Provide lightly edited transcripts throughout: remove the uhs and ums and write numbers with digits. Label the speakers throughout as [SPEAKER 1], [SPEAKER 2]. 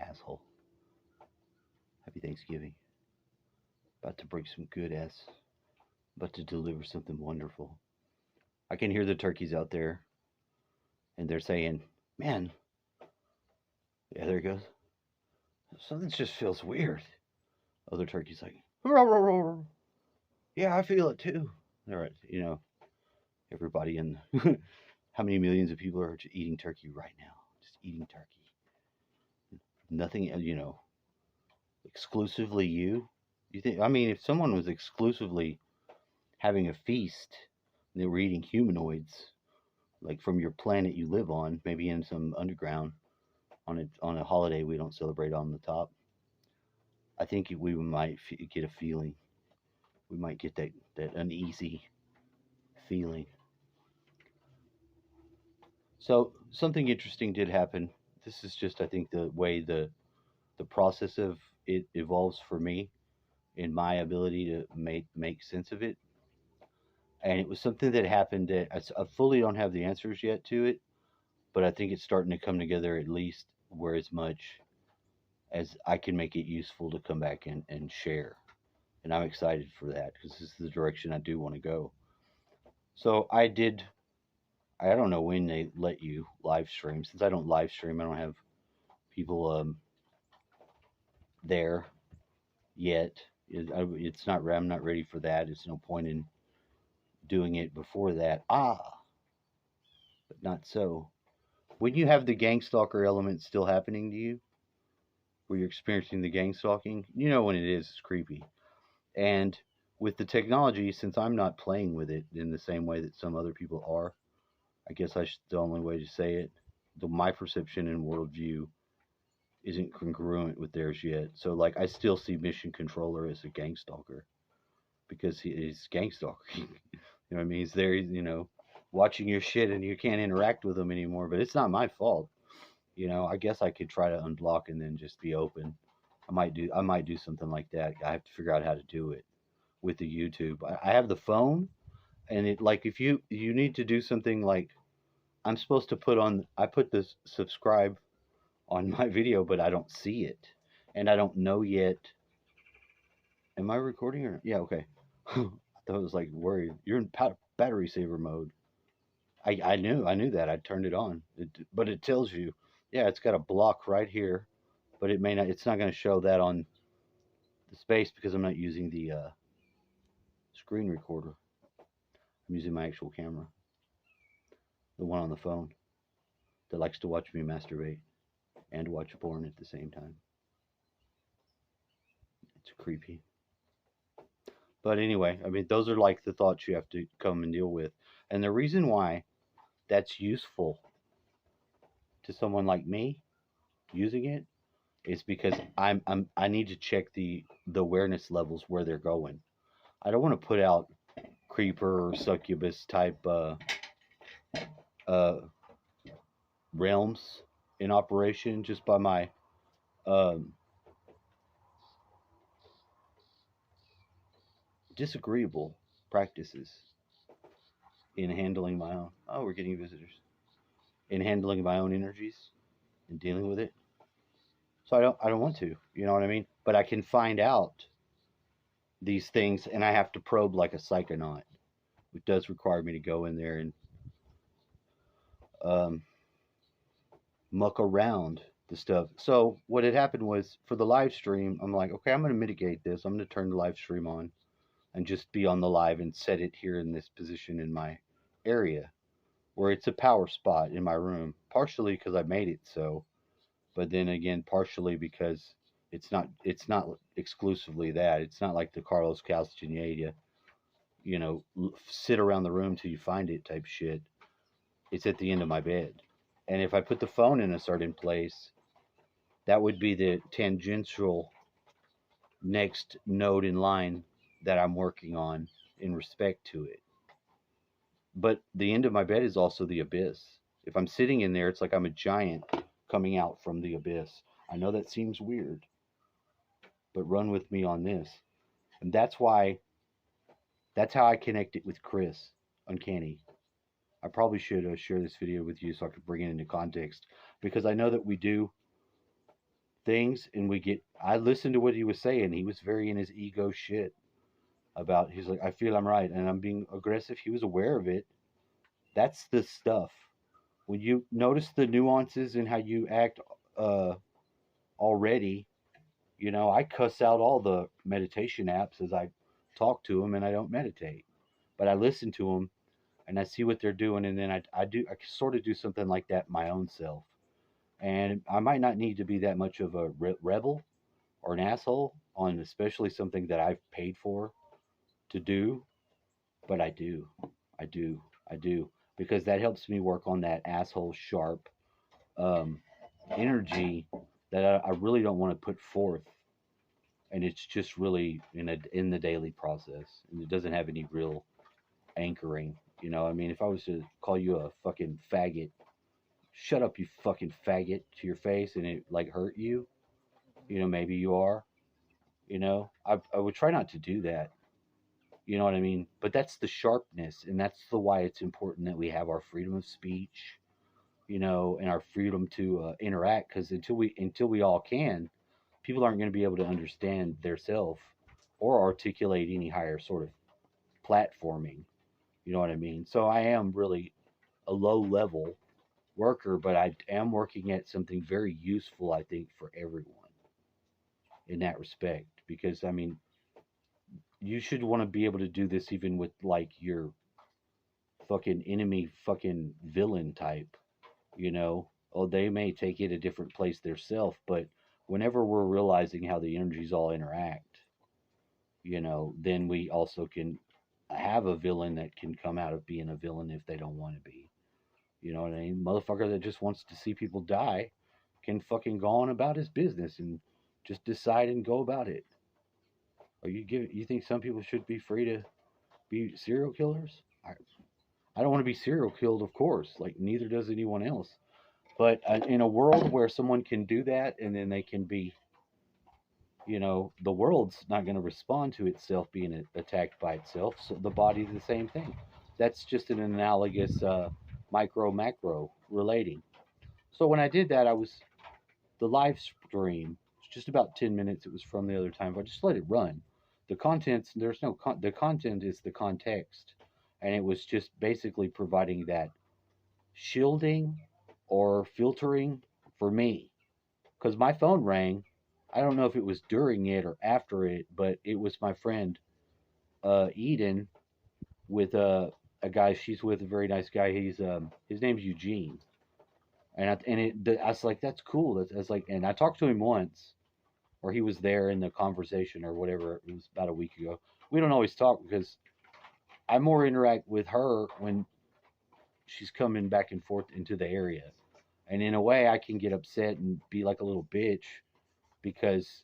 [SPEAKER 1] asshole. Happy Thanksgiving. About to bring some good ass. About to deliver something wonderful. I can hear the turkeys out there, and they're saying, "Man, yeah, there it goes. Something just feels weird." Other turkeys like, "Roar, roar, roar." Yeah, I feel it too. All right, everybody in how many millions of people are eating turkey right now? Just eating turkey. Nothing, exclusively you. You think? I mean, if someone was exclusively having a feast and they were eating humanoids, like from your planet you live on, maybe in some underground on a holiday we don't celebrate on the top, I think we might get a feeling. We might get that uneasy feeling. So something interesting did happen. This is just, I think, the way the process of it evolves for me in my ability to make sense of it. And it was something that happened that I fully don't have the answers yet to it, but I think it's starting to come together at least where as much as I can make it useful to come back and share. And I'm excited for that because this is the direction I do want to go. So I don't know when they let you live stream. Since I don't live stream, I don't have people there yet. It's not. I'm not ready for that. It's no point in doing it before that. But not so. When you have the gang stalker element still happening to you, where you're experiencing the gang stalking, you know when it is. It's creepy. And with the technology, since I'm not playing with it in the same way that some other people are, I guess the only way to say it, my perception and worldview isn't congruent with theirs yet. So like I still see Mission Controller as a gang stalker because he's gang stalking. You know what I mean? He's there, watching your shit and you can't interact with him anymore. But it's not my fault. I guess I could try to unblock and then just be open. I might do something like that. I have to figure out how to do it with the YouTube. I have the phone and it like if you need to do something like I'm supposed to I put this subscribe on my video, but I don't see it. And I don't know yet. Am I recording or yeah, okay. I thought it was like worried. You're in battery saver mode. I knew that. I turned it on. But it tells you, yeah, it's got a block right here, but it's not going to show that on the space because I'm not using the screen recorder. I'm using my actual camera, the one on the phone that likes to watch me masturbate and watch porn at the same time. It's creepy. But anyway, I mean, those are like the thoughts you have to come and deal with. And the reason why that's useful to someone like me using it is because I need to check the awareness levels where they're going. I don't want to put out creeper or succubus type uh, realms in operation just by my um, disagreeable practices in handling my own. Oh, we're getting visitors. In handling my own energies and dealing with it. So I don't want to. You know what I mean? But I can find out these things, and I have to probe like a psychonaut. It does require me to go in there and um, muck around the stuff. So what had happened was for the live stream, I'm like, okay, I'm going to mitigate this. I'm going to turn the live stream on and just be on the live and set it here in this position in my area where it's a power spot in my room. Partially because I made it so, but then again, partially because it's not exclusively that. It's not like the Carlos Castaneda, sit around the room till you find it type shit. It's at the end of my bed. And if I put the phone in a certain place, that would be the tangential next node in line that I'm working on in respect to it. But the end of my bed is also the abyss. If I'm sitting in there, it's like I'm a giant coming out from the abyss. I know that seems weird, but run with me on this. And that's how I connect it with Chris, Uncanny. I probably should share this video with you so I could bring it into context because I know that we do things, and I listened to what he was saying. He was very in his ego shit about, he's like, I feel I'm right and I'm being aggressive. He was aware of it. That's the stuff. When you notice the nuances in how you act uh, already, I cuss out all the meditation apps as I talk to them, and I don't meditate. But I listen to them and I see what they're doing, and then I sort of do something like that my own self. And I might not need to be that much of a rebel or an asshole on especially something that I've paid for to do, but I do. I do. I do. Because that helps me work on that asshole sharp um, energy that I really don't want to put forth. And it's just really in the daily process. And it doesn't have any real anchoring. I mean, if I was to call you a fucking faggot, shut up, you fucking faggot, to your face, and it like hurt you, maybe you are, I would try not to do that. You know what I mean? But that's the sharpness, and that's the why it's important that we have our freedom of speech, and our freedom to interact. Because until we all can, people aren't going to be able to understand their self or articulate any higher sort of platforming. You know what I mean? So I am really a low level worker, but I am working at something very useful, I think, for everyone in that respect. Because I mean, you should want to be able to do this even with like your fucking enemy, fucking villain type. Oh, they may take it a different place themselves, but whenever we're realizing how the energies all interact, then we also can have a villain that can come out of being a villain if they don't want to be. You know what I mean? Motherfucker that just wants to see people die can fucking go on about his business and just decide and go about it. You think some people should be free to be serial killers? I don't want to be serial killed, of course. Like neither does anyone else. But in a world where someone can do that and then they can be, the world's not going to respond to itself being attacked by itself. So the body's the same thing. That's just an analogous micro macro relating. So when I did that, I was the live stream. It's just about 10 minutes. It was from the other time. But I just let it run. The contents there's no the content is the context, and it was just basically providing that shielding or filtering for me because my phone rang. I don't know if it was during it or after it, but it was my friend Eden with a guy she's with, a very nice guy. His name's Eugene, and I was like, that's cool. That's like, and I talked to him once, or he was there in the conversation or whatever. It was about a week ago. We don't always talk because I more interact with her when she's coming back and forth into the area. And in a way, I can get upset and be like a little bitch because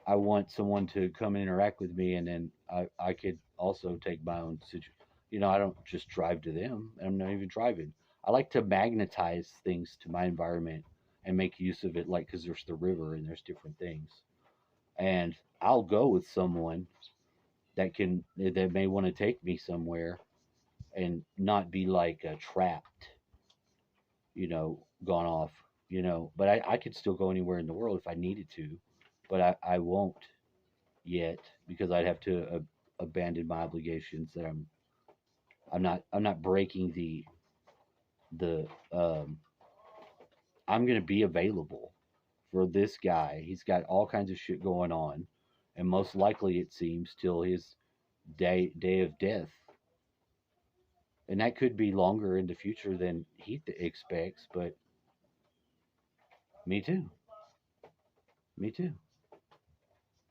[SPEAKER 1] I want someone to come and interact with me, and then I could also take my own situation. I don't just drive to them. I'm not even driving. I like to magnetize things to my environment and make use of it, like because there's the river and there's different things. And I'll go with someone that may want to take me somewhere and not be like trapped, gone off, But I could still go anywhere in the world if I needed to, but I won't yet because I'd have to abandon my obligations that I'm not breaking the I'm gonna be available for this guy. He's got all kinds of shit going on, and most likely it seems till his day of death, and that could be longer in the future than he expects. But me too, me too,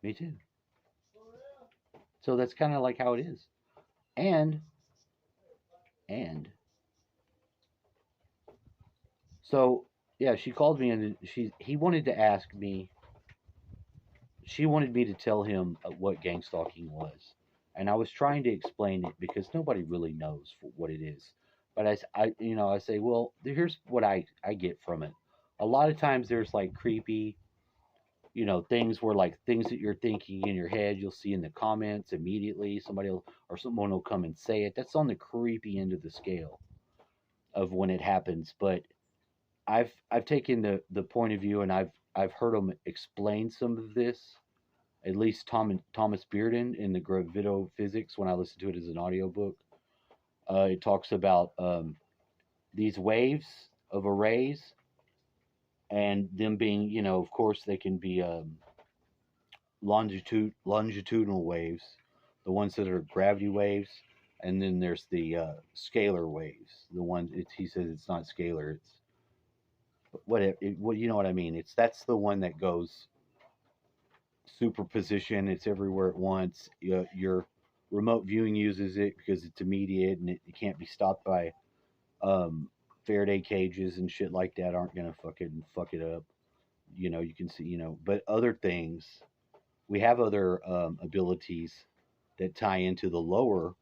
[SPEAKER 1] me too. So that's kind of like how it is. And and so yeah, she called me and he wanted to ask me. She wanted me to tell him what gang stalking was, and I was trying to explain it because nobody really knows what it is. But I say, well, here's what I get from it. A lot of times there's like creepy, things where like things that you're thinking in your head, you'll see in the comments immediately. Or someone will come and say it. That's on the creepy end of the scale of when it happens. But I've taken the point of view, and I've heard him explain some of this. At least Thomas Bearden in the Gravido Physics, when I listened to it as an audiobook, it talks about these waves of arrays and them being, of course, they can be longitudinal waves, the ones that are gravity waves, and then there's the scalar waves. The one he says it's not scalar. It's what you know what I mean. That's the one that goes superposition. It's everywhere at once. Your remote viewing uses it because it's immediate and it can't be stopped by um, Faraday cages and shit like that. Aren't gonna fuck it up. You can see. But other things, we have other abilities that tie into the lower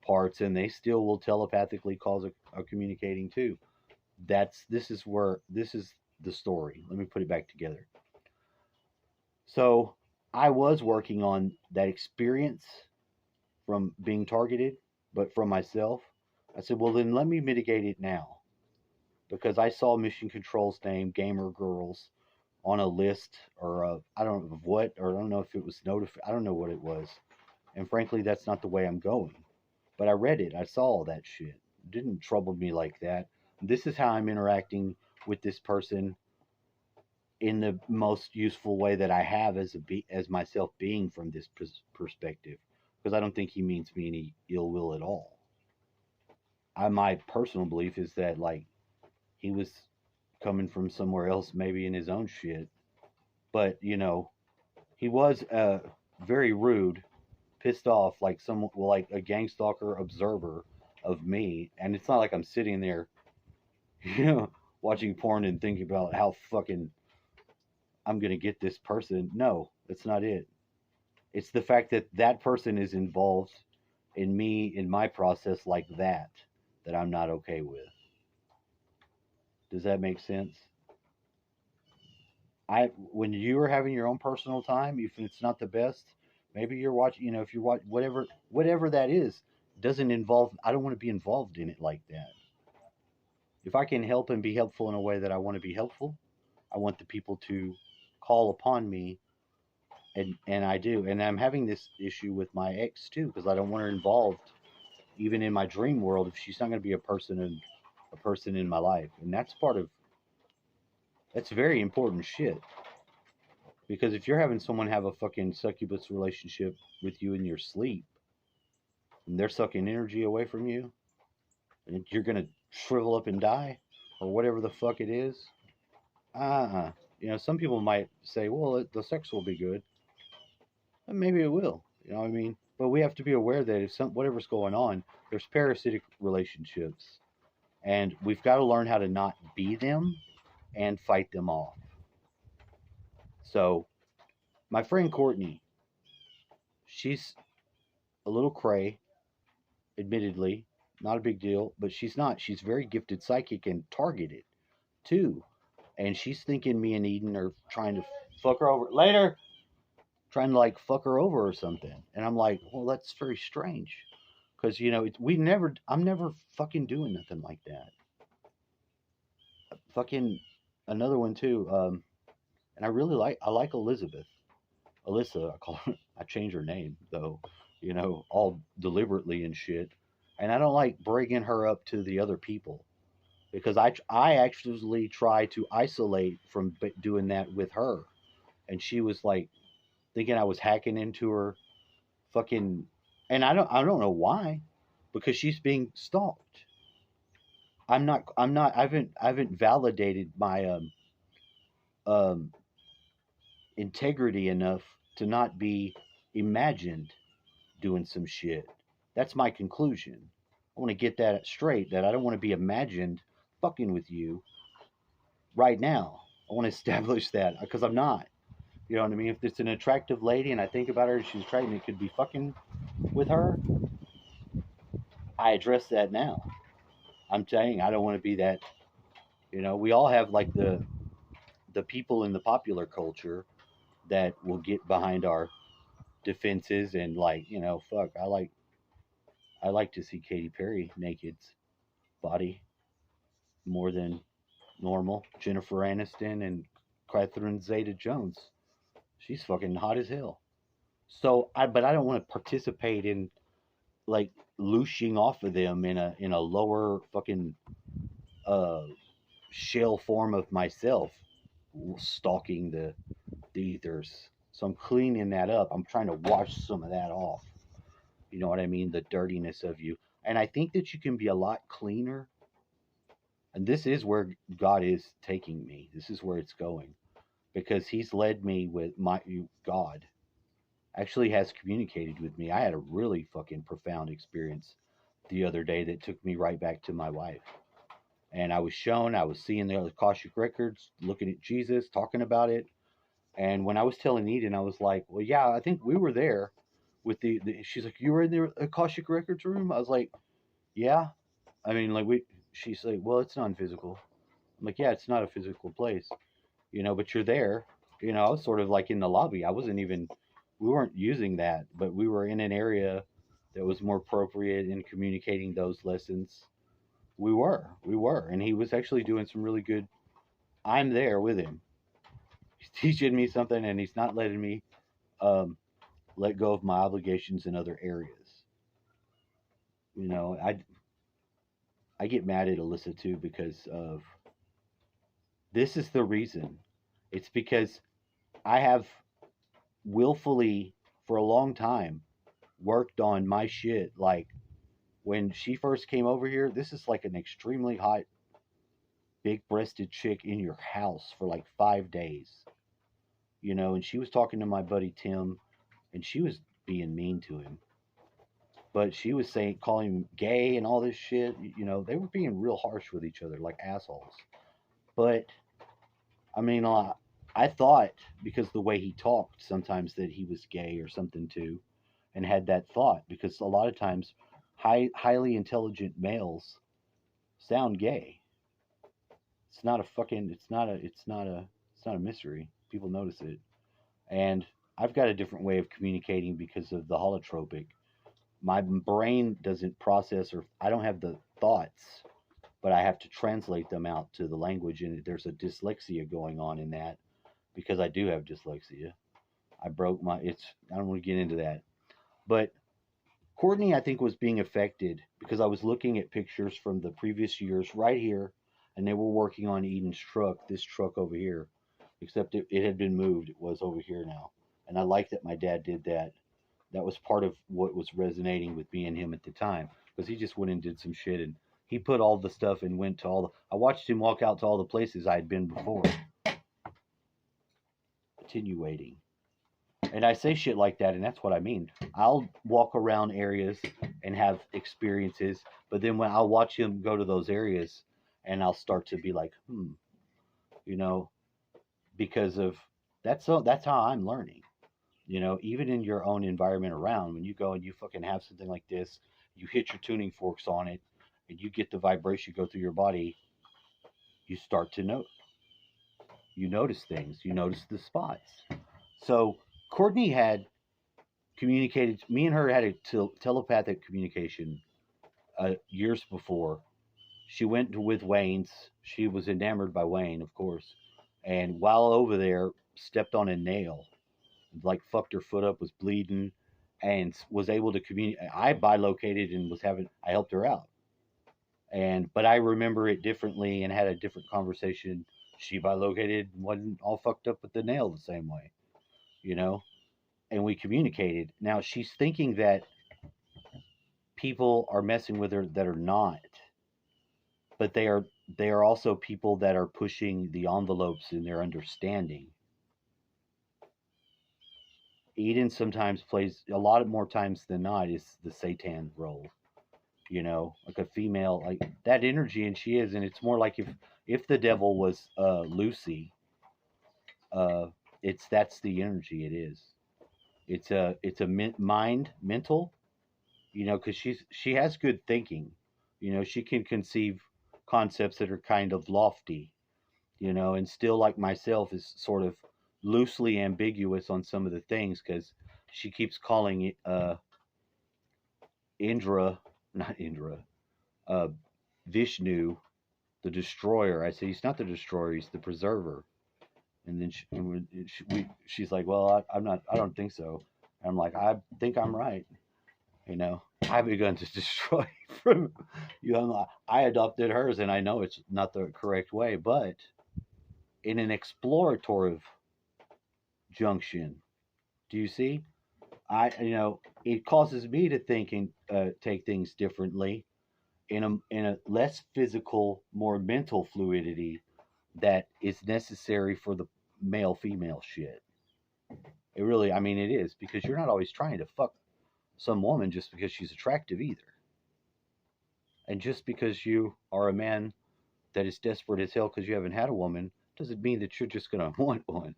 [SPEAKER 1] parts, and they still will telepathically cause a communicating too. This is the story. Let me put it back together. So I was working on that experience from being targeted, but from myself. I said, well, then let me mitigate it now because I saw Mission Control's name, Gamer Girls, on a list or I don't know what, or I don't know if it was notified. I don't know what it was. And frankly, that's not the way I'm going. But I read it. I saw all that shit. It didn't trouble me like that. This is how I'm interacting with this person in the most useful way that I have as myself being from this perspective, because I don't think he means me any ill will at all. My personal belief is that like he was coming from somewhere else, maybe in his own shit, but he was very rude, pissed off, like some like a gang stalker observer of me, and it's not like I'm sitting there, you know, watching porn and thinking about how fucking I'm gonna get this person. No, that's not it. It's the fact that that person is involved in me in my process like that I'm not okay with. Does that make sense? I When you are having your own personal time, if it's not the best, maybe you're watching. If you watch whatever that is, doesn't involve. I don't want to be involved in it like that. If I can help and be helpful in a way that I want to be helpful, I want the people to call upon me, and I do. And I'm having this issue with my ex too because I don't want her involved even in my dream world if she's not going to be a person in my life. And that's very important shit because if you're having someone have a fucking succubus relationship with you in your sleep and they're sucking energy away from you and you're going to shrivel up and die or whatever the fuck it is, uh-uh. Some people might say, well, the sex will be good, and maybe it will, what I mean? But we have to be aware that if whatever's going on, there's parasitic relationships, and we've got to learn how to not be them and fight them off. So, my friend Courtney, she's a little cray, admittedly, not a big deal, but she's not. She's very gifted psychic and targeted too. And she's thinking me and Eden are trying to fuck her over later, trying to like fuck her over or something. And I'm like, well, that's very strange. Because, I'm never fucking doing nothing like that. Fucking another one too. And I like Elizabeth. Alyssa, I change her name though, all deliberately and shit. And I don't like bringing her up to the other people because I actually try to isolate from doing that with her, and she was like thinking I was hacking into her fucking, and I don't know why, because she's being stalked. I haven't validated my um integrity enough to not be imagined doing some shit. That's my conclusion. I want to get that straight that I don't want to be imagined fucking with you right now. I want to establish that because I'm not. You know what I mean? If it's an attractive lady and I think about her and she's attractive and it could be fucking with her, I address that now. I'm saying I don't want to be that. We all have like the people in the popular culture that will get behind our defenses and like, fuck, I like to see Katy Perry naked's body more than normal. Jennifer Aniston and Catherine Zeta-Jones. She's fucking hot as hell. So but I don't want to participate in like looshing off of them in a lower fucking uh shell form of myself, stalking the ethers. So I'm cleaning that up. I'm trying to wash some of that off. You know what I mean? The dirtiness of you. And I think that you can be a lot cleaner. And this is where God is taking me. This is where it's going. Because he's led me with my God actually has communicated with me. I had a really fucking profound experience the other day that took me right back to my wife. And I was shown, I was seeing the Akashic records, looking at Jesus, talking about it. And when I was telling Eden, I was like, well, yeah, I think we were there with she's like, you were in the Akashic records room? I was like, yeah. I mean, like, she's like, well, it's non physical. I'm like, yeah, it's not a physical place, but you're there. I was sort of like in the lobby. We weren't using that, but we were in an area that was more appropriate in communicating those lessons. We were. And he was actually doing some really good. I'm there with him. He's teaching me something, and he's not letting me um, let go of my obligations in other areas. I get mad at Alyssa too because of this is the reason. It's because I have willfully for a long time worked on my shit. Like when she first came over here, this is like an extremely hot, big breasted chick in your house for like 5 days. And she was talking to my buddy Tim, and she was being mean to him. But she was calling him gay and all this shit. They were being real harsh with each other, like assholes. But I mean, I thought because the way he talked sometimes that he was gay or something too, and had that thought because a lot of times highly intelligent males sound gay. It's not a fucking. It's not a mystery. People notice it, and I've got a different way of communicating because of the holotropic. My brain doesn't process, or I don't have the thoughts, but I have to translate them out to the language, and there's a dyslexia going on in that because I do have dyslexia. I broke my. I don't want to get into that, but Courtney, I think, was being affected because I was looking at pictures from the previous years right here, and they were working on Eden's truck, this truck over here, except it had been moved. It was over here now. And I like that my dad did that. That was part of what was resonating with me and him at the time because he just went and did some shit and he put all the stuff and went to I watched him walk out to all the places I had been before. Attenuating. And I say shit like that, and that's what I mean. I'll walk around areas and have experiences, but then when I'll watch him go to those areas, and I'll start to be like, you know, because of that's how I'm learning. Even in your own environment around, when you go and you fucking have something like this, you hit your tuning forks on it, and you get the vibration go through your body, you start to know. You notice things. You notice the spots. So Courtney had communicated. Me and her had a telepathic communication years before. She went with Wayne's. She was enamored by Wayne, of course. And while over there, stepped on a nail, like fucked her foot up, was bleeding, and was able to communicate. I bilocated and I helped her out. But I remember it differently and had a different conversation. She bilocated and wasn't all fucked up with the nail the same way, you know? And we communicated. Now she's thinking that people are messing with her that are not, but they are also people that are pushing the envelopes in their understanding. Eden sometimes plays a lot more times than not is the Satan role, like a female, like that energy, and she is, and it's more like if the devil was Lucy, uh, that's the energy it is. It's a mental, because she has good thinking. She can conceive concepts that are kind of lofty, and still, like myself, is sort of loosely ambiguous on some of the things because she keeps calling it Indra, not Indra, uh, Vishnu, the destroyer. I say he's not the destroyer; he's the preserver. And then she's like, well, I'm not. I don't think so. And I'm like, I think I'm right. You know, I've begun to destroy from you know. I adopted hers, and I know it's not the correct way, but in an explorative junction, do you see? It causes me to think and take things differently in a less physical, more mental fluidity that is necessary for the male female shit. It really, I mean, it is because you're not always trying to fuck some woman just because she's attractive either. And just because you are a man that is desperate as hell because you haven't had a woman doesn't mean that you're just gonna want one.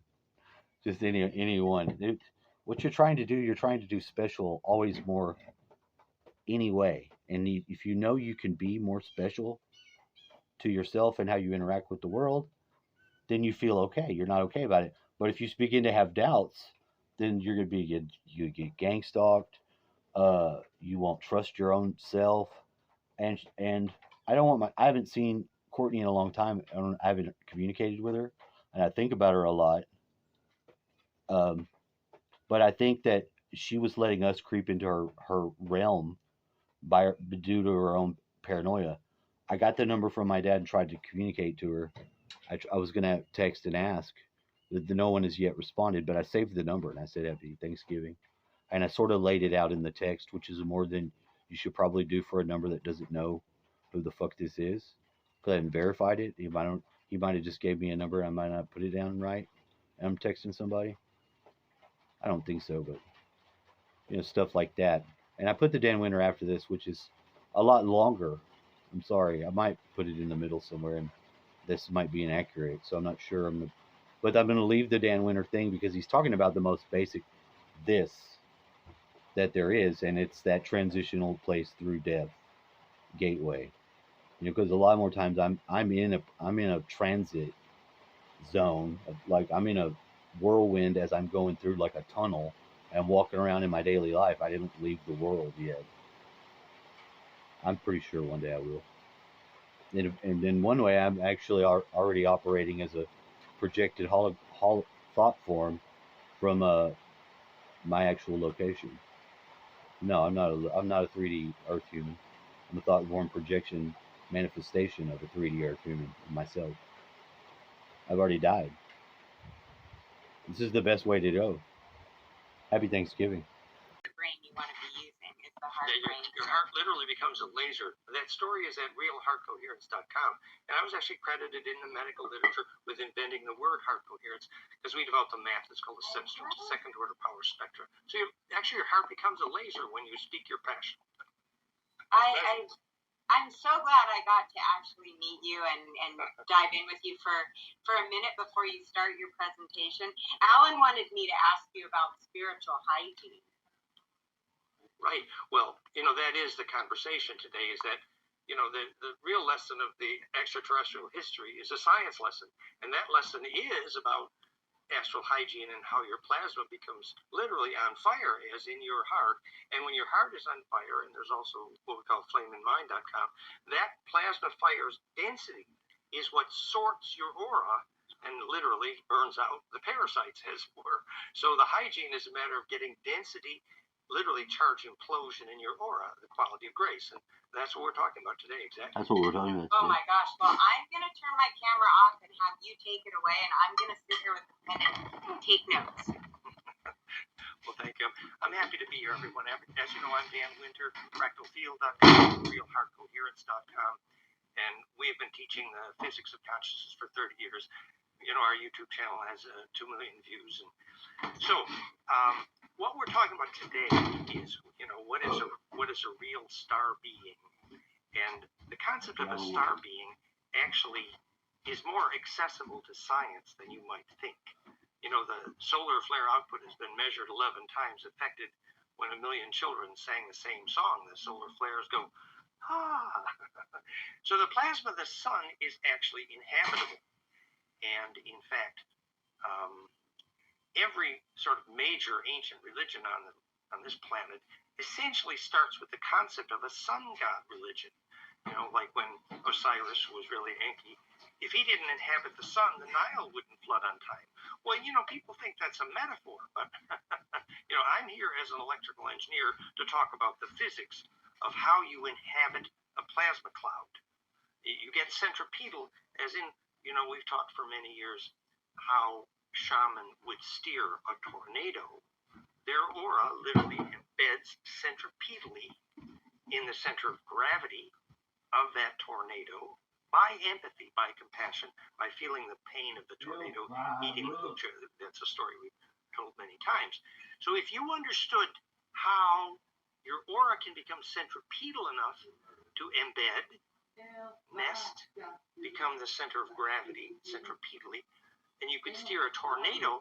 [SPEAKER 1] Just anyone. What you're trying to do special, always more anyway. And if you know you can be more special to yourself and how you interact with the world, then you feel okay. You're not okay about it. But if you begin to have doubts, then you're gonna you get gang stalked. You won't trust your own self, and I haven't seen Courtney in a long time. I haven't communicated with her, and I think about her a lot. Um, but I think that she was letting us creep into her realm due to her own paranoia. I got the number from my dad and tried to communicate to her. I was gonna text and ask. No one has yet responded, but I saved the number and I said Happy Thanksgiving, and I sort of laid it out in the text, which is more than you should probably do for a number that doesn't know who the fuck this is. Because I haven't verified it. He might have just gave me a number. I might not put it down right. And I'm texting somebody. I don't think so, but stuff like that. And I put the Dan Winter after this, which is a lot longer. I'm sorry, I might put it in the middle somewhere, and this might be inaccurate, so I'm not sure. But I'm going to leave the Dan Winter thing because he's talking about the most basic this that there is, and it's that transitional place through death gateway. Because a lot more times I'm in a transit zone, like I'm in a whirlwind as I'm going through like a tunnel and walking around in my daily life. I didn't leave the world yet. I'm pretty sure one day I will. And in one way, I'm actually already operating as a projected thought form from my actual location. No, I'm not a 3D Earth human. I'm a thought form projection manifestation of a 3D Earth human myself. I've already died. This is the best way to go. Happy Thanksgiving.
[SPEAKER 2] Brain you want to be using is the heart brain. Your heart literally becomes a laser. That story is at realheartcoherence.com. And I was actually credited in the medical literature with inventing the word heart coherence because we developed a math that's called the second order power spectra. So your heart becomes a laser when you speak your passion. I'm so glad I got to actually meet you and dive in with you for a minute before you start your presentation. Alan wanted me to ask you about spiritual hygiene. Right. Well, that is the conversation today, is that, the real lesson of the extraterrestrial history is a science lesson. And that lesson is about astral hygiene and how your plasma becomes literally on fire, as in your heart. And when your heart is on fire, and there's also what we call flameinmind.com, that plasma fire's density is what sorts your aura and literally burns out the parasites, as it were. So the hygiene is a matter of getting density, literally charge implosion in your aura, the quality of grace. And that's what we're talking about today, exactly.
[SPEAKER 1] That's what we're talking about.
[SPEAKER 2] Oh my gosh. Well, I'm going to turn my camera off and have you take it away, and I'm going to sit here with a pen and take notes. Well, thank you. I'm happy to be here, everyone. As you know, I'm Dan Winter, fractalfield.com, realheartcoherence.com, and we have been teaching the physics of consciousness for 30 years. Our YouTube channel has 2 million views. And so, what we're talking about today is, what is a real star being? And the concept of a star being actually is more accessible to science than you might think. The solar flare output has been measured 11 times, affected when 1 million children sang the same song. The solar flares go, ah. So the plasma of the sun is actually inhabitable. And in fact, every sort of major ancient religion on this planet essentially starts with the concept of a sun god religion. Like when Osiris was really Enki, If he didn't inhabit the sun, the Nile wouldn't flood on time. Well, people think that's a metaphor, but, I'm here as an electrical engineer to talk about the physics of how you inhabit a plasma cloud. You get centripetal, as in, we've talked for many years how shaman would steer a tornado. Their aura literally embeds centripetally in the center of gravity of that tornado by empathy, by compassion, by feeling the pain of the tornado eating food. That's a story we've told many times. So if you understood how your aura can become centripetal enough to embed, nest, become the center of gravity centripetally, and you could steer a tornado,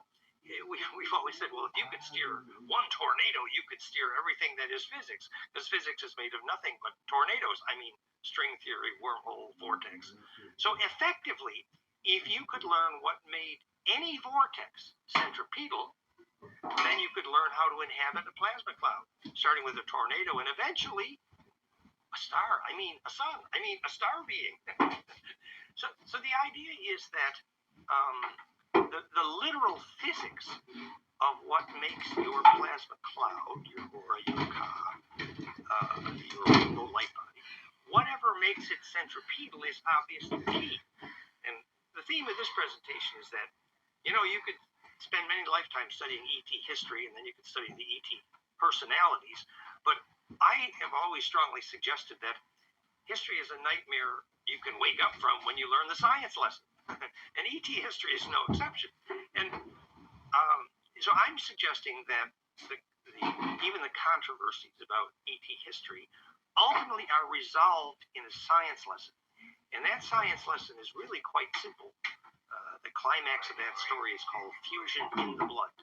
[SPEAKER 2] we've always said, well, if you could steer one tornado, you could steer everything that is physics, because physics is made of nothing but tornadoes. I mean, string theory, wormhole, vortex. So effectively, if you could learn what made any vortex centripetal, then you could learn how to inhabit a plasma cloud, starting with a tornado and eventually a star. I mean, a sun. I mean, a star being. So the idea is that the literal physics of what makes your plasma cloud, your aura, your ka, your rainbow light body, whatever makes it centripetal is obviously the key. And the theme of this presentation is that, you could spend many lifetimes studying ET history, and then you could study the ET personalities. But I have always strongly suggested that history is a nightmare you can wake up from when you learn the science lesson. And ET history is no exception. And so I'm suggesting that even the controversies about ET history ultimately are resolved in a science lesson. And that science lesson is really quite simple. The climax of that story is called Fusion in the Blood.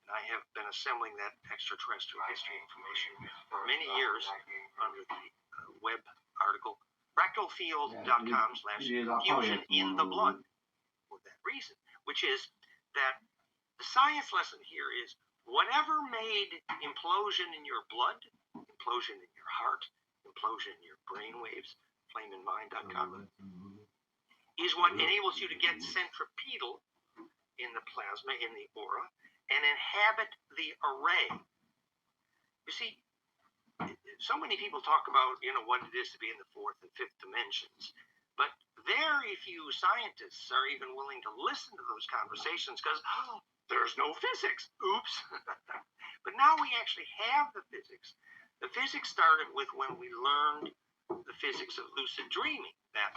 [SPEAKER 2] And I have been assembling that extraterrestrial history information for many years under the web article fractalfield.com/fusion in the blood for that reason, which is that the science lesson here is whatever made implosion in your blood, implosion in your heart, implosion in your brain waves, flameinmind.com, is what enables you to get centripetal in the plasma, in the aura, and inhabit the array. You see, so many people talk about, what it is to be in the fourth and fifth dimensions, but very few scientists are even willing to listen to those conversations because there's no physics. Oops. But now we actually have the physics. The physics started with when we learned the physics of lucid dreaming. That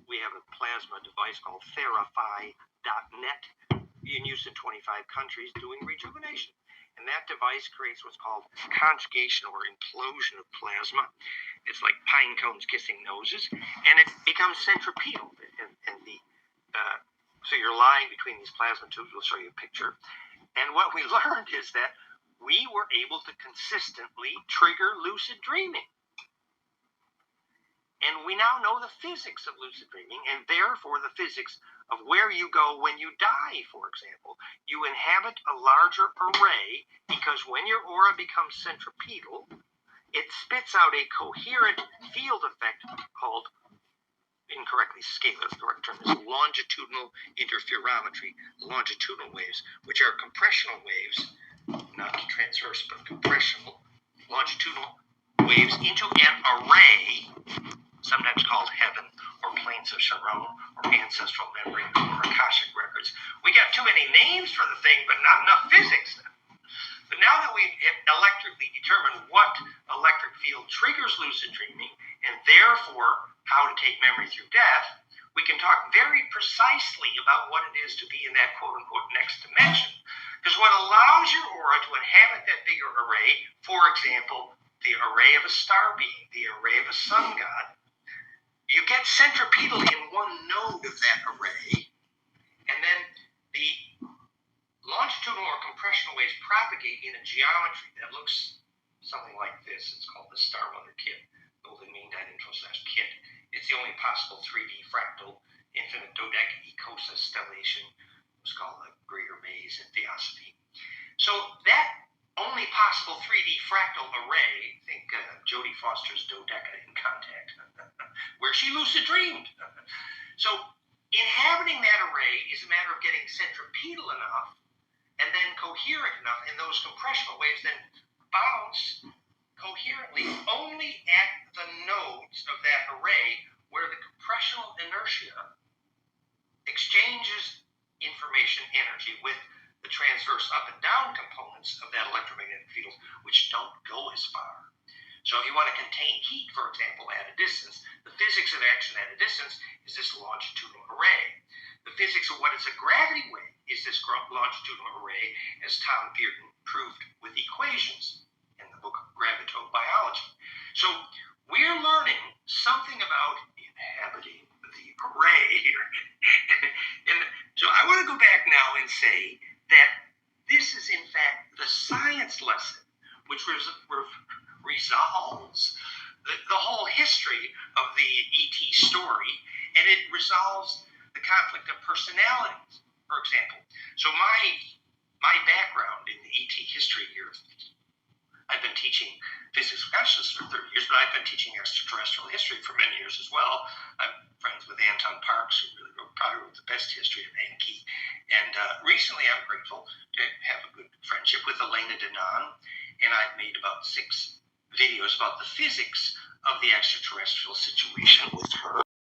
[SPEAKER 2] we have a plasma device called Therify.net in use in 25 countries doing rejuvenation. And that device creates what's called conjugation or implosion of plasma. It's like pine cones kissing noses, and it becomes centripetal. So you're lying between these plasma tubes. We'll show you a picture. And what we learned is that we were able to consistently trigger lucid dreaming. And we now know the physics of lucid dreaming, and therefore the physics of where you go when you die, for example. You inhabit a larger array because when your aura becomes centripetal, it spits out a coherent field effect called, incorrectly scalar, the correct term is longitudinal interferometry, longitudinal waves, which are compressional waves, not transverse, but compressional, longitudinal waves into an array, sometimes called heaven, or plains of Sharon, or ancestral memory, or Akashic records. We got too many names for the thing, but not enough physics. But now that we have electrically determined what electric field triggers lucid dreaming, and therefore how to take memory through death, we can talk very precisely about what it is to be in that quote-unquote next dimension. Because what allows your aura to inhabit that bigger array, for example, the array of a star being, the array of a sun god, you get centripetal in one node of that array, and then the longitudinal or compressional waves propagate in a geometry that looks something like this. It's called the Star Mother Kit, goldenmean.info/kit. It's the only possible 3D fractal infinite dodecaecosa stellation. It's called the Greater Maze in Theosophy. So that only possible 3D fractal array, think Jodie Foster's Dodeca in Contact, where she lucid dreamed. So inhabiting that array is a matter of getting centripetal enough and then coherent enough, and those compressional waves then bounce coherently only at the nodes of that array where the compressional inertia exchanges information energy with the transverse up and down components of that electromagnetic field, which don't go as far. So if you want to contain heat, for example, at a distance, the physics of action at a distance is this longitudinal array. The physics of what is a gravity wave is this longitudinal array, as Tom Bearden proved with equations in the book Gravitobiology. So we're learning something about inhabiting the array here. And so I want to go back now and say that this is in fact the science lesson which resolves the whole history of the ET story, and it resolves the conflict of personalities, for example. So my background in the ET history here, I've been teaching physics of consciousness for 30 years, but I've been teaching extraterrestrial history for many years as well. I'm friends with Anton Parks, who really probably wrote the best history of Enki. And recently I'm grateful to have a good friendship with Elena Denon, and I've made about 6 videos about the physics of the extraterrestrial situation with her.